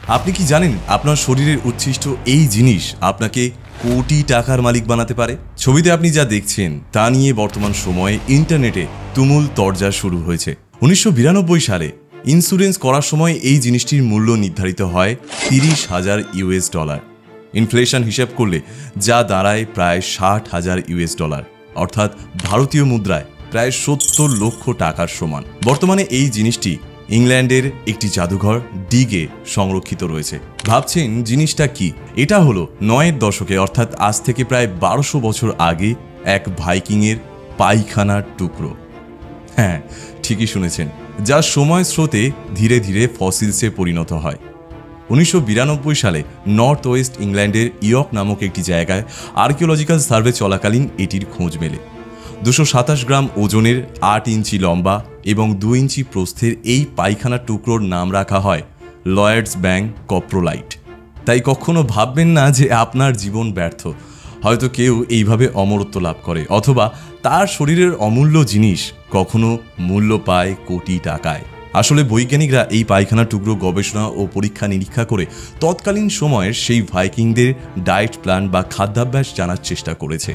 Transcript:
আপনি কি জানেন আপনার শরীরের উচ্ছিষ্ট এই জিনিস আপনাকে কোটি টাকার মালিক বানাতে পারে? ছবিতে আপনি যা দেখছেন তা নিয়ে বর্তমান সময়ে ইন্টারনেটে তুমুল তরজা শুরু হয়েছে। 1992 সালে ইন্স্যুরেন্স করার সময় এই জিনিসটির মূল্য নির্ধারিত হয় $30,000। ইনফ্লেশন হিসাব করলে যা দাঁড়ায় প্রায় $60,000, অর্থাৎ ভারতীয় মুদ্রায় প্রায় 70 লক্ষ টাকার সমান। বর্তমানে এই জিনিসটি ইংল্যান্ডের একটি জাদুঘর ডিগে সংরক্ষিত রয়েছে। ভাবছেন জিনিসটা কি? এটা হলো 9এর দশকে, অর্থাৎ আজ থেকে প্রায় 1200 বছর আগে এক ভাইকিংয়ের পায়খানার টুকরো। হ্যাঁ, ঠিকই শুনেছেন, যা সময় স্রোতে ধীরে ধীরে ফসিলসে পরিণত হয়। 1992 সালে নর্থ ওয়েস্ট ইংল্যান্ডের ইয়র্ক নামক একটি জায়গায় আর্কিওলজিক্যাল সার্ভে চলাকালীন এটির খোঁজ মেলে। 227 গ্রাম ওজনের, 8 ইঞ্চি লম্বা এবং 2 ইঞ্চি প্রস্থের এই পায়খানার টুকরোর নাম রাখা হয় লয়েডস ব্যাংক কপ্রোলাইট। তাই কখনো ভাববেন না যে আপনার জীবন ব্যর্থ। হয়তো কেউ এইভাবে অমরত্ব লাভ করে, অথবা তার শরীরের অমূল্য জিনিস কখনো মূল্য পায় কোটি টাকায়। আসলে বৈজ্ঞানিকরা এই পায়খানা টুকরো গবেষণা ও পরীক্ষা নিরীক্ষা করে তৎকালীন সময়ের সেই ভাইকিংদের ডায়েট প্ল্যান বা খাদ্যাভ্যাস জানার চেষ্টা করেছে।